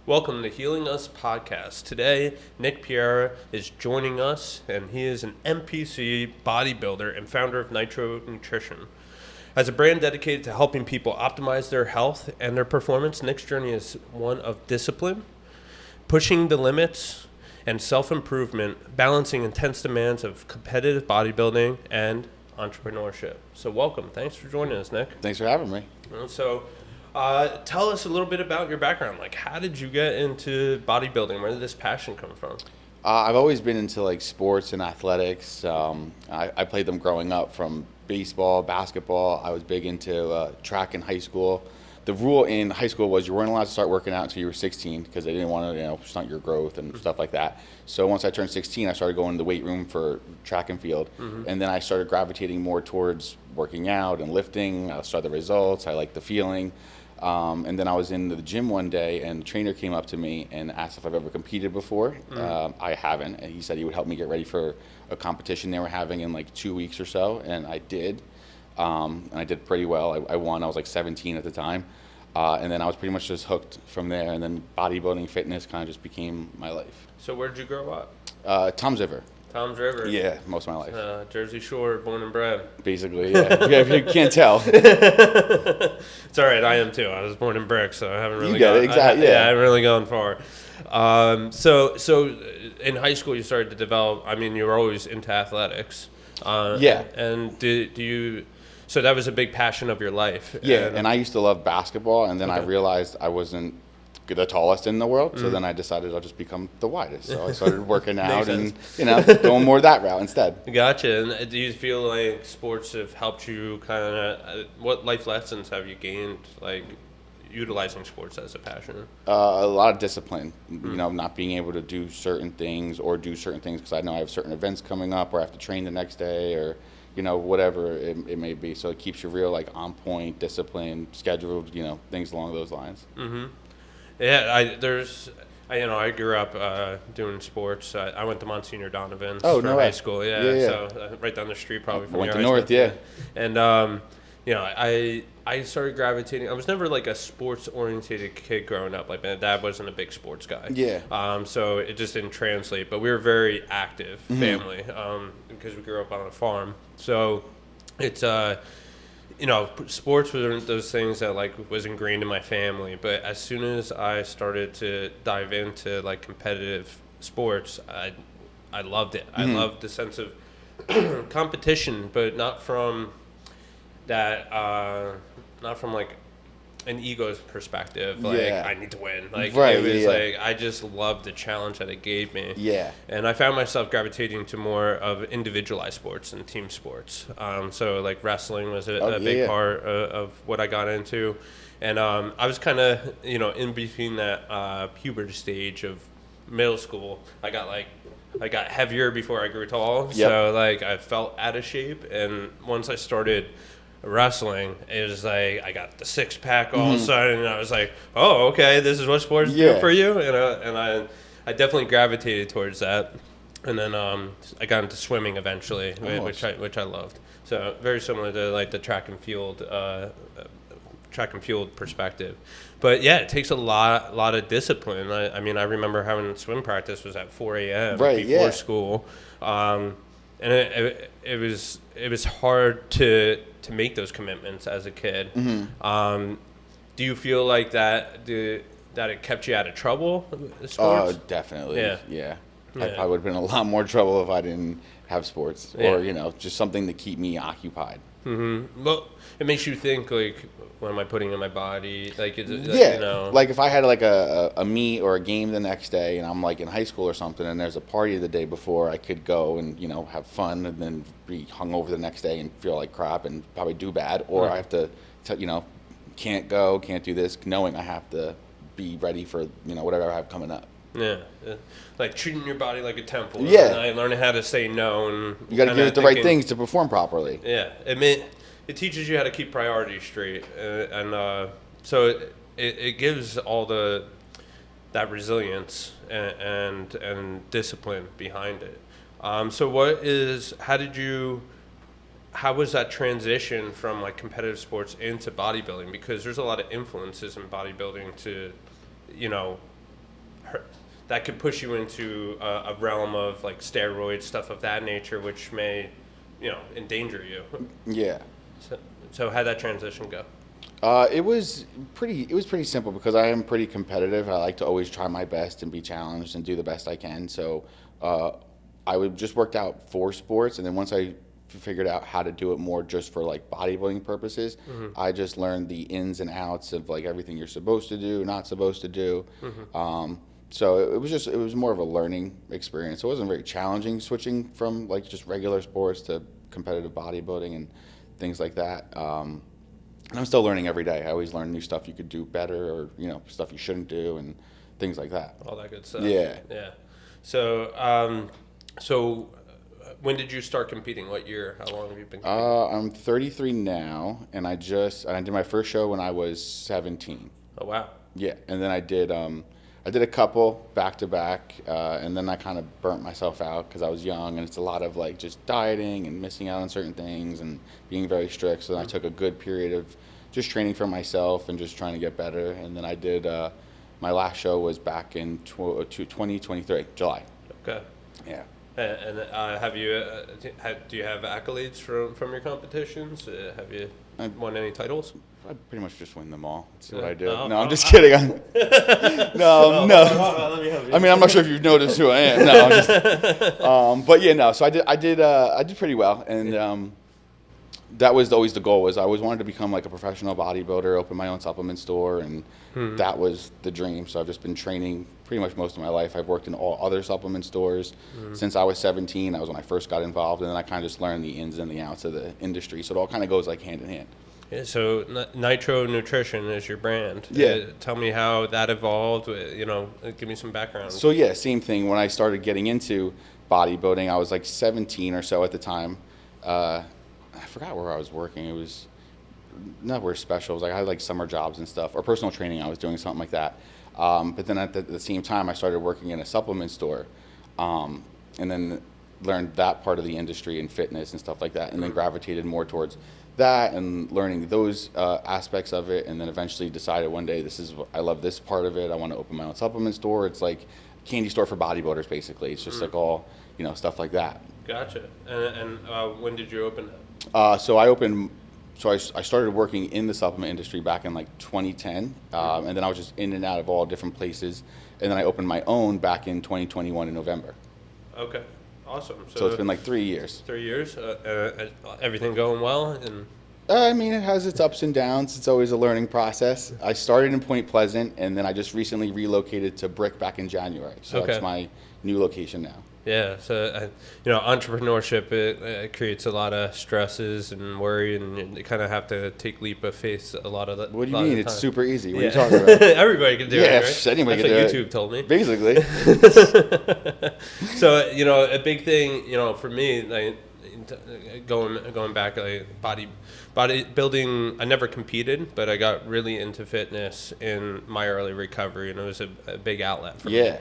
Welcome to HealingUS Podcast. Today, Nick Pirrera is joining us, and he is an NPC bodybuilder and founder of Nitro Nutrition. As a brand dedicated to helping people optimize their health and their performance, Nick's journey is one of discipline, pushing the limits, and self-improvement, balancing intense demands of competitive bodybuilding and entrepreneurship. So welcome. Thanks for joining us, Nick. Thanks for having me. Tell us a little bit about your background. Like, how did you get into bodybuilding? Where did this passion come from? I've always been into like sports and athletics. I played them growing up, from baseball, basketball. I was big into track in high school. The rule in high school was you weren't allowed to start working out until you were 16 because they didn't want to, stunt your growth and stuff like that. So once I turned 16, I started going to the weight room for track and field. And then I started gravitating more towards working out and lifting. I saw the results. I liked the feeling. And then I was in the gym one day, and the trainer came up to me and asked if I've ever competed before. I haven't, and he said he would help me get ready for a competition they were having in like 2 weeks or so, and I did. And I did pretty well. I won. I was like 17 at the time. And then I was pretty much just hooked from there, and then bodybuilding, fitness kind of just became my life. So where did you grow up? Toms River. Toms River? Yeah, most of my life. Jersey Shore, born and bred. Basically, yeah. You can't tell. It's all right. I am too. I was born in Brick, so I haven't really gone. Exactly. I haven't really gone far. So in high school, you started to develop. I mean, you were always into athletics. Yeah. And do you? So that was a big passion of your life. Yeah, and I used to love basketball, and then I Okay. realized I wasn't the tallest in the world, so then I decided I'll just become the widest. So I started working out and going more that route instead. Gotcha. And do you feel like sports have helped you kind of? What life lessons have you gained, like utilizing sports as a passion? A lot of discipline, not being able to do certain things because I know I have certain events coming up, or I have to train the next day, or whatever it may be. So it keeps you real, like on point, discipline, scheduled, things along those lines. Mm-hmm. Yeah, I grew up doing sports. I went to Monsignor Donovan's for high school. Yeah. So right down the street, probably from I went your to high North, school. yeah. And I started gravitating. I was never like a sports oriented kid growing up. Like my dad wasn't a big sports guy. Yeah. So it just didn't translate. But we were a very active family because we grew up on a farm. So it's sports were those things that like was ingrained in my family. But as soon as I started to dive into like competitive sports, I loved it. I loved the sense of competition, but not from that, not from like an ego's perspective. Like I need to win. Like it was like I just loved the challenge that it gave me. Yeah. And I found myself gravitating to more of individualized sports and team sports. So like wrestling was a big part of what I got into. And I was kind of, in between that puberty stage of middle school. I got heavier before I grew tall. Yep. So like I felt out of shape. And once I started wrestling, it was like I got the six pack all of a sudden, and I was like, oh, okay, this is what sports do for you. And I definitely gravitated towards that. And then I got into swimming eventually, which I loved. So very similar to like the track and field perspective. But yeah, it takes a lot of discipline. I mean, I remember having swim practice was at 4 a.m. before school. And it was hard to make those commitments as a kid. Do you feel like that it kept you out of trouble with sports? Oh, definitely. Yeah. Yeah. I probably would have been in a lot more trouble if I didn't have sports, or just something to keep me occupied. Well, it makes you think, like, what am I putting in my body? Like, Like if I had like a meet or a game the next day, and I'm like in high school or something, and there's a party the day before, I could go and have fun, and then be hungover the next day and feel like crap and probably do bad, or I have to can't go, can't do this, knowing I have to be ready for whatever I have coming up. Yeah, like treating your body like a temple. Yeah, and learning how to say no, and you got to give it the right things to perform properly. Yeah, it teaches you how to keep priorities straight, and so it gives all that resilience and discipline behind it. So how was that transition from like competitive sports into bodybuilding? Because there's a lot of influences in bodybuilding to, that could push you into a realm of like steroids, stuff of that nature, which may, endanger you. Yeah. So how'd that transition go? It was pretty simple because I am pretty competitive. I like to always try my best and be challenged and do the best I can. So I would just worked out for sports, and then once I figured out how to do it more just for like bodybuilding purposes, I just learned the ins and outs of like everything you're supposed to do, not supposed to do. So it was more of a learning experience. It wasn't very challenging switching from like just regular sports to competitive bodybuilding and things like that. And I'm still learning every day. I always learn new stuff you could do better, or stuff you shouldn't do, and things like that. All that good stuff. Yeah. So when did you start competing? What year? How long have you been competing? I'm 33 now, and I did my first show when I was 17. Oh wow. Yeah, and then I did a couple back to back, and then I kind of burnt myself out because I was young, and it's a lot of like just dieting and missing out on certain things and being very strict. So then I took a good period of just training for myself and just trying to get better. And then I did my last show was back in 2023, July. Okay. Yeah. And have you do you have accolades from your competitions? Have you won any titles? I pretty much just win them all. Let's see what I do. No, No, I'm just kidding. No. Let me help you. I mean, I'm not sure if you've noticed who I am. No, I'm just, but yeah, no. So I did pretty well, and that was always the goal. Was I always wanted to become like a professional bodybuilder, open my own supplement store, and that was the dream. So I've just been training pretty much most of my life. I've worked in all other supplement stores since I was 17. That was when I first got involved, and then I kind of just learned the ins and the outs of the industry. So it all kind of goes like hand in hand. Yeah, so Nitro Nutrition is your brand. Yeah. Tell me how that evolved. Give me some background. So yeah, same thing. When I started getting into bodybuilding, I was like 17 or so at the time. I forgot where I was working. It was nowhere special. It was like I had like summer jobs and stuff, or personal training. I was doing something like that. But then at the same time, I started working in a supplement store, and then learned that part of the industry and fitness and stuff like that, and then gravitated more towards that and learning those aspects of it, and then eventually decided one day I love this part of it. I want to open my own supplement store. It's like a candy store for bodybuilders, basically. It's just like all stuff like that. Gotcha. And when did you open it? I started working in the supplement industry back in like 2010, and then I was just in and out of all different places, and then I opened my own back in 2021 in November. Okay. Awesome. So it's been like 3 years. 3 years? Everything going well? And I mean, it has its ups and downs. It's always a learning process. I started in Point Pleasant, and then I just recently relocated to Brick back in January. So that's my new location now. Yeah. So, entrepreneurship, it creates a lot of stresses and worry, and you kind of have to take leap of faith a lot of the What do you mean? It's super easy. What are you talking talking about? Everybody can do it, right? Anybody That's can do what YouTube told me. Basically. So, a big thing, for me, like, going back, like bodybuilding, I never competed, but I got really into fitness in my early recovery, and it was a big outlet for me.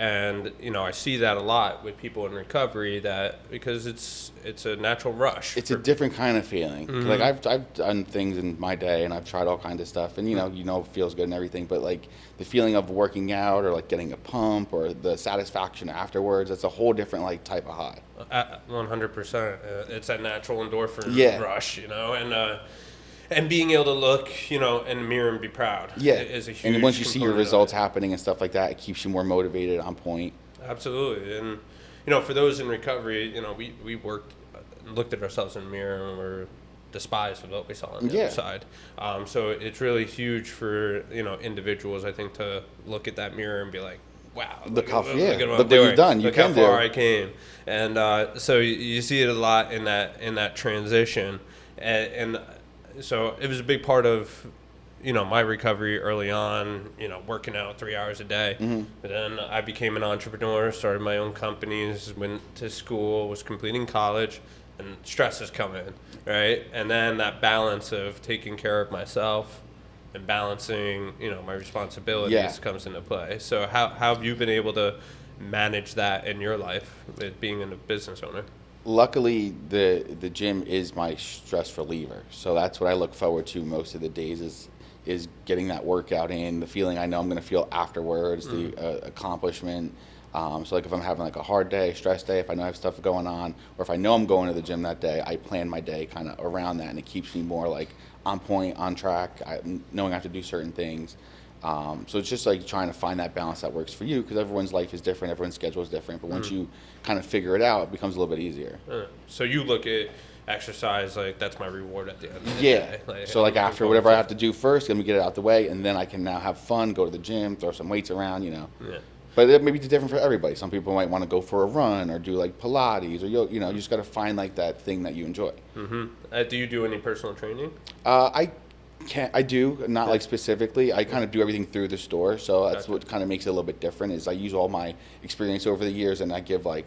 And I see that a lot with people in recovery, that because it's a natural rush. It's a different kind of feeling. Like I've done things in my day, and I've tried all kinds of stuff, and it feels good and everything, but like the feeling of working out or like getting a pump or the satisfaction afterwards, that's a whole different like type of high. 100%. It's that natural endorphin rush, and being able to look, in the mirror and be proud. Is a huge and once you see your results happening and stuff like that, it keeps you more motivated, on point. Absolutely. And, for those in recovery, we looked at ourselves in the mirror and were despised with what we saw on the other side. So it's really huge for, individuals, I think, to look at that mirror and be like, wow, look at what you've done. Look how far I came. And so you see it a lot in that transition. And so it was a big part of, my recovery early on, working out 3 hours a day. But then I became an entrepreneur, started my own companies, went to school, was completing college, and stress has come in, right? And then that balance of taking care of myself and balancing, my responsibilities comes into play. So how have you been able to manage that in your life with being a business owner? Luckily, the gym is my stress reliever, so that's what I look forward to most of the days is is getting that workout in, the feeling I know I'm going to feel afterwards, the accomplishment. So like if I'm having like a hard day, stress day, if I know I have stuff going on, or if I know I'm going to the gym that day, I plan my day kind of around that, and it keeps me more like on point, on track, knowing I have to do certain things. So it's just like trying to find that balance that works for you, because everyone's life is different, everyone's schedule is different, but once you kind of figure it out, it becomes a little bit easier. So you look at exercise like that's my reward at the end of the day. So like after whatever I have to do first, let me get it out the way, and then I can now have fun, go to the gym, throw some weights around, you know. Yeah. But it may be different for everybody. Some people might want to go for a run or do like Pilates, or you know, you just got to find like that thing that you enjoy. Do you do any personal training? I do, not like specifically. I kind of do everything through the store, so that's what kind of makes it a little bit different. Is I use all my experience over the years, and I give like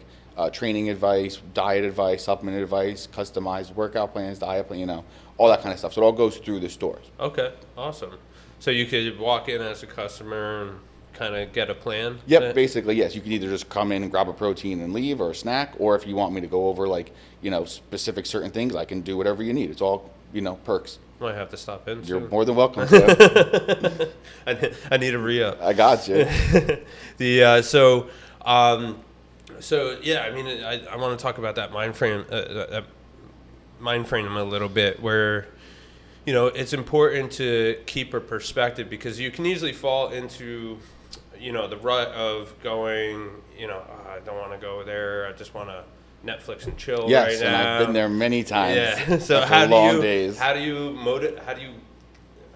training advice, diet advice, supplement advice, customized workout plans, diet plan, you know, all that kind of stuff. So it all goes through the stores. Okay, awesome. So you could walk in as a customer and kind of get a plan? Yep, basically, yes. You can either just come in and grab a protein and leave, or a snack, or if you want me to go over like, you know, specific certain things, I can do whatever you need. It's all, you know, perks. Might have to stop in. You're soon. more than welcome to. I need a re-up. I got you. So yeah, I mean, I want to talk about that mind frame a little bit, where, you know, it's important to keep a perspective, because you can easily fall into, you know, the rut of going, you know, I don't want to go there, I just want to Netflix and chill right now. Yes, and I've been there many times. Yeah. So how do you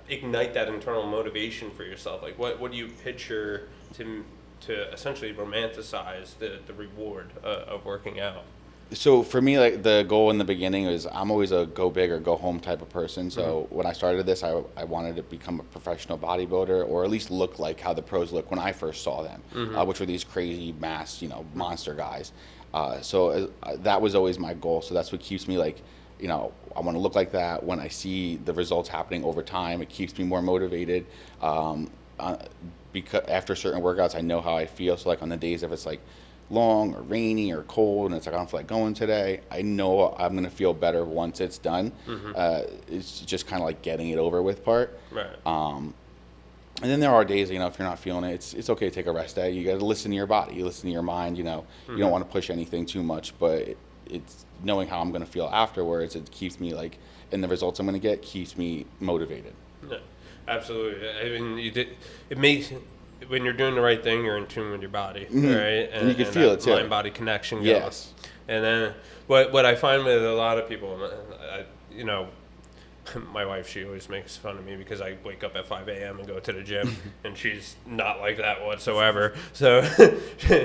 ignite that internal motivation for yourself? Like what do you picture to essentially romanticize the reward of working out? So for me, like the goal in the beginning is I'm always a go big or go home type of person. So when I started this, I wanted to become a professional bodybuilder, or at least look like how the pros look when I first saw them, which were these crazy mass, you know, monster guys. So that was always my goal. So that's what keeps me like, you know, I want to look like that. When I see the results happening over time, it keeps me more motivated. Because after certain workouts, I know how I feel. So like on the days if it's like long or rainy or cold and it's like I don't feel like going today, I know I'm going to feel better once it's done. It's just kind of like getting it over with part. Right. And then there are days, you know, if you're not feeling it, it's okay to take a rest day. You got to listen to your body, you listen to your mind, you know. You don't want to push anything too much, but it's knowing how I'm going to feel afterwards. It keeps me like, and the results I'm going to get keeps me motivated. Yeah, absolutely. I mean, it makes, when you're doing the right thing, you're in tune with your body, right? And you can feel it too. Mind-body connection goes. Yes. And then what I find with a lot of people, you know, my wife, she always makes fun of me because I wake up at 5 a.m. and go to the gym, and she's not like that whatsoever. So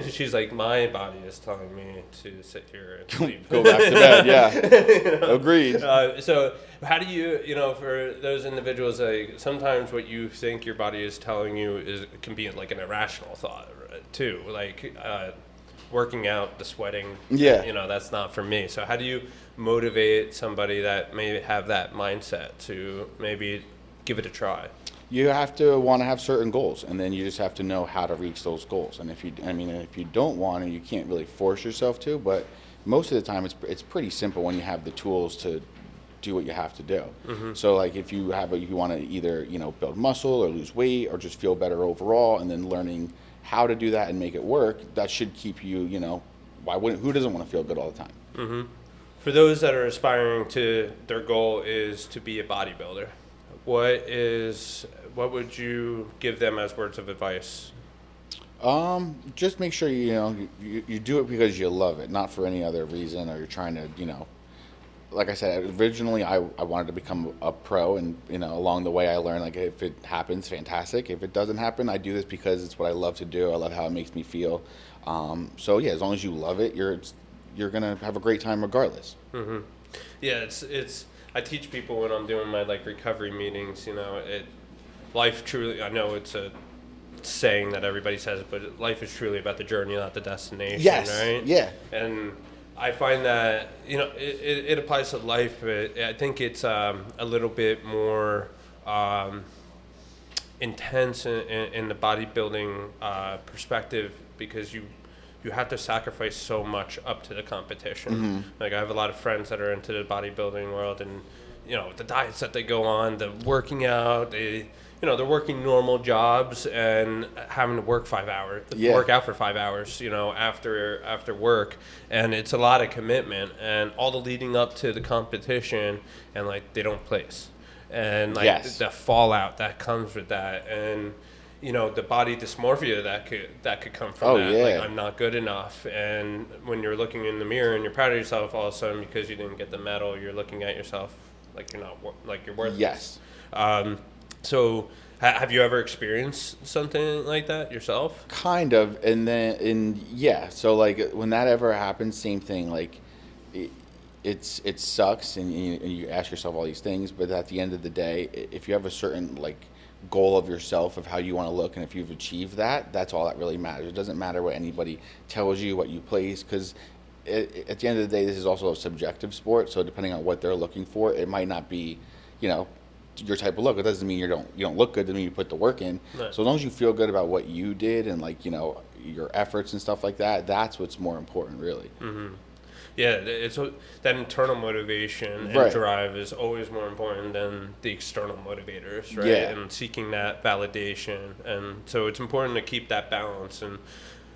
she's like, my body is telling me to sit here and sleep. Go back to bed, yeah. You know? Agreed. So how do you know, for those individuals, like sometimes what you think your body is telling you can be like an irrational thought too, like working out, the sweating, you know, that's not for me. So how do you motivate somebody that may have that mindset to maybe give it a try? You have to want to have certain goals, and then you just have to know how to reach those goals. And if you don't want to, you can't really force yourself to, but most of the time it's pretty simple when you have the tools to do what you have to do. So like if you want to either, you know, build muscle or lose weight or just feel better overall, and then learning how to do that and make it work, that should keep you, you know, who doesn't want to feel good all the time? For those that are aspiring to, their goal is to be a bodybuilder, what would you give them as words of advice? Just make sure you do it because you love it, not for any other reason, or you're trying to, you know, like I said, originally I wanted to become a pro, and, you know, along the way I learned, like, if it happens, fantastic. If it doesn't happen, I do this because it's what I love to do. I love how it makes me feel. So yeah, as long as you love it, you're gonna have a great time regardless. Yeah, it's I teach people when I'm doing my like recovery meetings, you know, life truly, I know it's a saying that everybody says, but life is truly about the journey, not the destination. Yes. Right? Yeah. And I find that, you know, it applies to life, but I think it's a little bit more intense in the bodybuilding perspective, because you have to sacrifice so much up to the competition. Like I have a lot of friends that are into the bodybuilding world, and, you know, the diets that they go on, the working out, they're working normal jobs and having to work 5 hours, work out for 5 hours, after work. And it's a lot of commitment and all the leading up to the competition, and like they don't place. And like the fallout that comes with that, and the body dysmorphia that could come from that. Like, I'm not good enough. And when you're looking in the mirror and you're proud of yourself, all of a sudden because you didn't get the medal, you're looking at yourself like you're not, like you're worthless. Yes. So have you ever experienced something like that yourself? Kind of. So like when that ever happens, same thing. Like it sucks, and you ask yourself all these things, but at the end of the day, if you have a certain like goal of yourself of how you want to look, and if you've achieved that, that's all that really matters. It doesn't matter what anybody tells you, what you place, because at the end of the day, this is also a subjective sport. So depending on what they're looking for, it might not be, your type of look. It doesn't mean you don't look good. It doesn't mean you put the work in. Right. So as long as you feel good about what you did and like your efforts and stuff like that, that's what's more important, really. Mm-hmm. Yeah, it's that internal motivation and drive is always more important than the external motivators, right? Yeah. And seeking that validation. And so it's important to keep that balance, and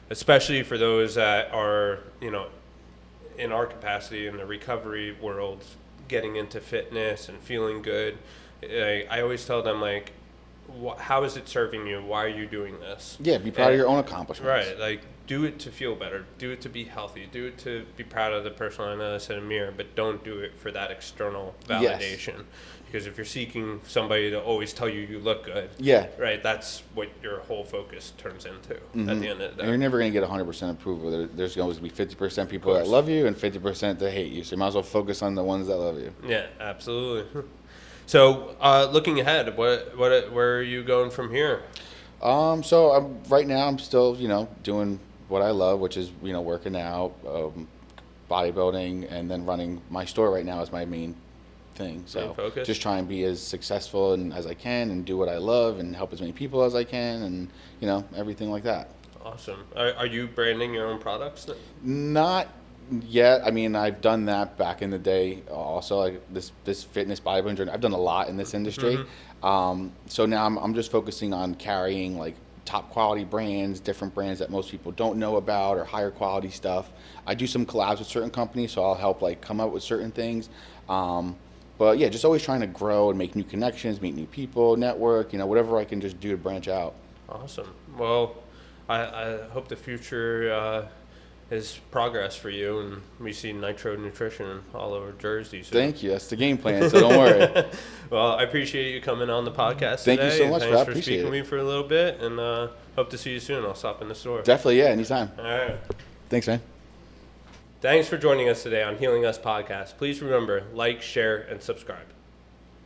especially for those that are, in our capacity in the recovery world, getting into fitness and feeling good. I always tell them, like, how is it serving you? Why are you doing this? Yeah, be proud of your own accomplishments. Right, like, do it to feel better. Do it to be healthy. Do it to be proud of the person I know that's in a mirror, but don't do it for that external validation. Yes. Because if you're seeking somebody to always tell you look good, right, that's what your whole focus turns into at the end of the day. And you're never going to get 100% approval. There's always going to be 50% people that love you and 50% that hate you. So you might as well focus on the ones that love you. Yeah, absolutely. So looking ahead, where are you going from here? So right now I'm still, doing what I love, which is, working out, bodybuilding, and then running my store right now is my main thing. So just try and be as successful as I can and do what I love and help as many people as I can and, everything like that. Awesome. Are you branding your own products? Not yet. I mean, I've done that back in the day also, like this fitness bodybuilding. I've done a lot in this industry. Mm-hmm. So now I'm just focusing on carrying like top quality brands, different brands that most people don't know about, or higher quality stuff. I do some collabs with certain companies, so I'll help like come up with certain things. But yeah, just always trying to grow and make new connections, meet new people, network, whatever I can just do to branch out. Awesome. Well, I hope the future is progress for you, and we see Nitro Nutrition all over Jersey. So. Thank you. That's the game plan, so don't worry. Well, I appreciate you coming on the podcast today. Thank you so much for that. Thanks for speaking with me for a little bit, and hope to see you soon. I'll stop in the store. Definitely, yeah, anytime. All right. Thanks, man. Thanks for joining us today on HealingUS Podcast. Please remember, like, share, and subscribe.